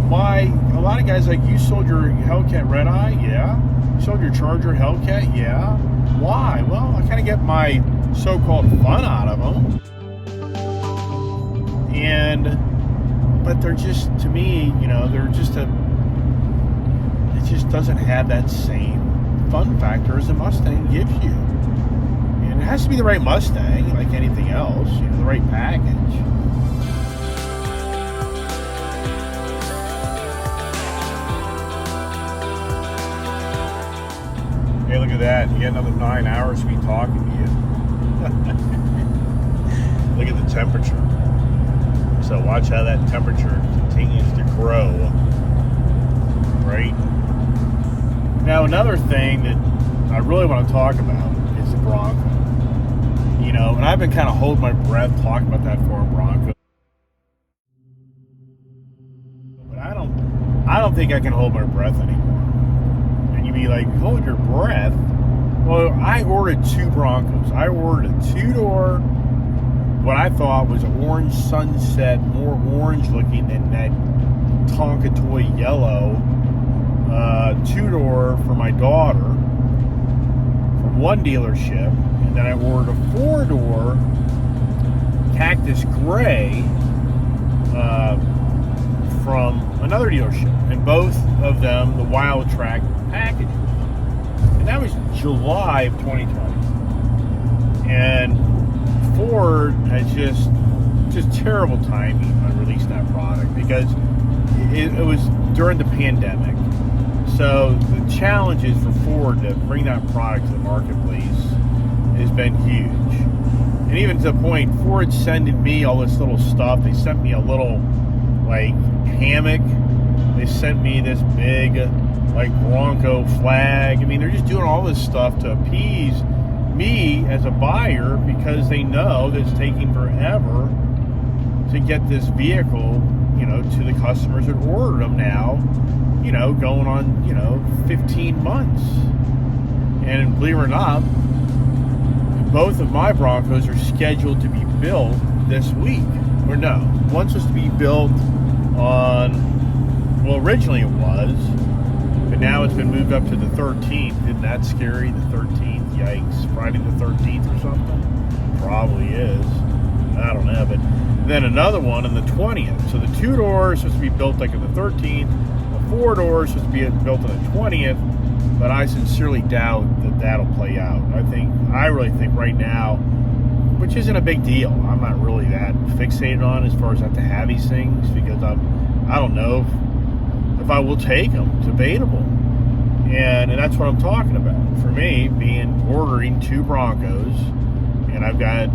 why a lot of guys like, you sold your Hellcat Red Eye? Yeah. You sold your Charger Hellcat? Yeah. Why? Well, I kind of get my so-called fun out of them. But they're just, to me, you know, they're just it just doesn't have that same fun factor as a Mustang gives you. And it has to be the right Mustang, like anything else, you know, the right package. Hey, look at that. You get another 9 hours of me talking to you. Look at the temperature. So watch how that temperature continues to grow. Right? Now, another thing that I really want to talk about is the Bronco. You know, and I've been kind of holding my breath talking about that Ford Bronco. But I don't think I can hold my breath anymore. And you'd be like, hold your breath? Well, I ordered 2 Broncos. I ordered a 2-door, what I thought was an orange sunset, more orange looking than that Tonka toy yellow 2-door for my daughter from one dealership, and then I ordered a 4-door Cactus Gray from another dealership, and both of them the Wild Track packages. And that was July of 2020. And Ford has just terrible timing on releasing that product, because it was during the pandemic. So the challenges for Ford to bring that product to the marketplace has been huge. And even to the point, Ford sending me all this little stuff. They sent me a little, like, hammock. They sent me this big, like, Bronco flag. I mean, they're just doing all this stuff to appease me as a buyer, because they know that it's taking forever to get this vehicle, you know, to the customers that ordered them now, you know, going on, you know, 15 months. And believe it or not, both of my Broncos are scheduled to be built this week. Or no, one's supposed to be built on, well, originally it was, but now it's been moved up to the 13th. Isn't that scary? The 13th, yikes. Friday the 13th or something? Probably is. I don't know, but then another one on the 20th. So the 2-door is supposed to be built like on the 13th. The 4-door is supposed to be built on the 20th. But I sincerely doubt that that'll play out. I really think right now, which isn't a big deal. I'm not really that fixated on as far as I have to have these things, because I don't know if I will take them. It's debatable. And that's what I'm talking about. For me, ordering 2 Broncos, and I've got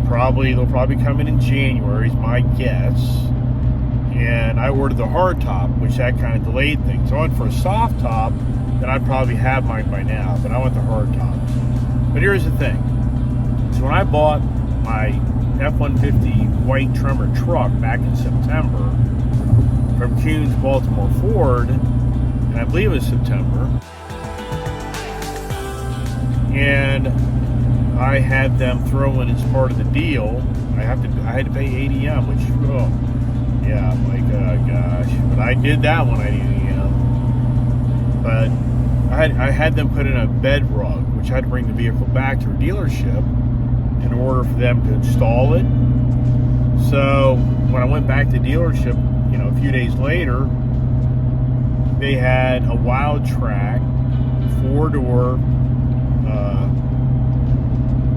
they'll probably come in January is my guess. And I ordered the hard top, which that kind of delayed things. So I went for a soft top, then I'd probably have mine by now, but I want the hard tops. But here's the thing. So when I bought my F-150 white Tremor truck back in September from Kuhn's Baltimore Ford, and I believe it was September, and I had them throw in as part of the deal, I had to pay ADM, which, oh, yeah, I'm like, oh gosh. But I did that one at ADM. But I had them put in a bed rug, which I had to bring the vehicle back to a dealership in order for them to install it. So when I went back to dealership, you know, a few days later, they had a Wild Track 4-door,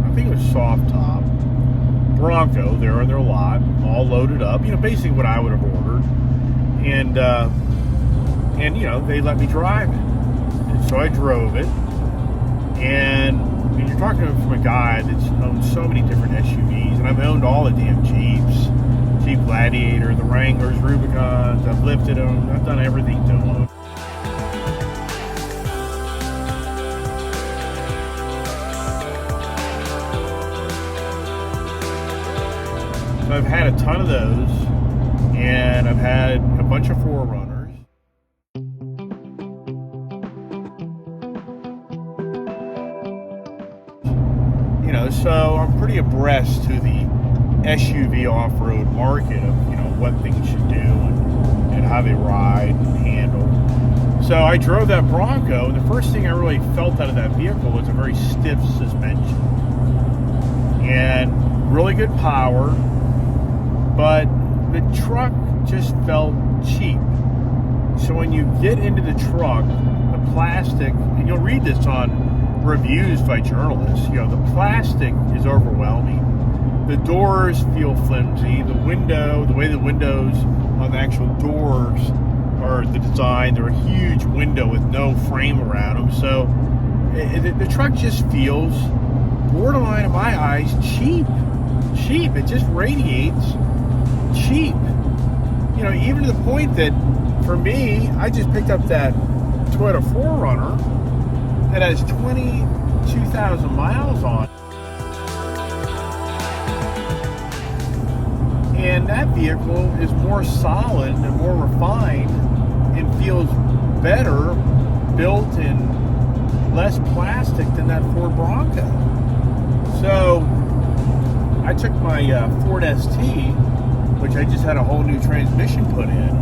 I think it was soft top Bronco there in their lot, all loaded up. You know, basically what I would have ordered, and you know, they let me drive it. So I drove it, and you're talking from a guy that's owned so many different SUVs, and I've owned all the damn Jeeps, Jeep Gladiator, the Wranglers, Rubicons. I've lifted them. I've done everything to them. So I've had a ton of those, and I've had a bunch of 4Runners. You know, so I'm pretty abreast to the SUV off-road market of, you know, what things should do and how they ride and handle. So I drove that Bronco, and the first thing I really felt out of that vehicle was a very stiff suspension. And really good power, but the truck just felt cheap. So when you get into the truck, the plastic, and you'll read this on reviews by journalists, you know, the plastic is overwhelming. The doors feel flimsy. The way the windows on the actual doors are the design, they're a huge window with no frame around them. So the truck just feels borderline, in my eyes, cheap. It just radiates cheap. You know, even to the point that for me, I just picked up that Toyota 4Runner, has 22,000 miles on it. And that vehicle is more solid and more refined and feels better built and less plastic than that Ford Bronco. So I took my Ford ST, which I just had a whole new transmission put in,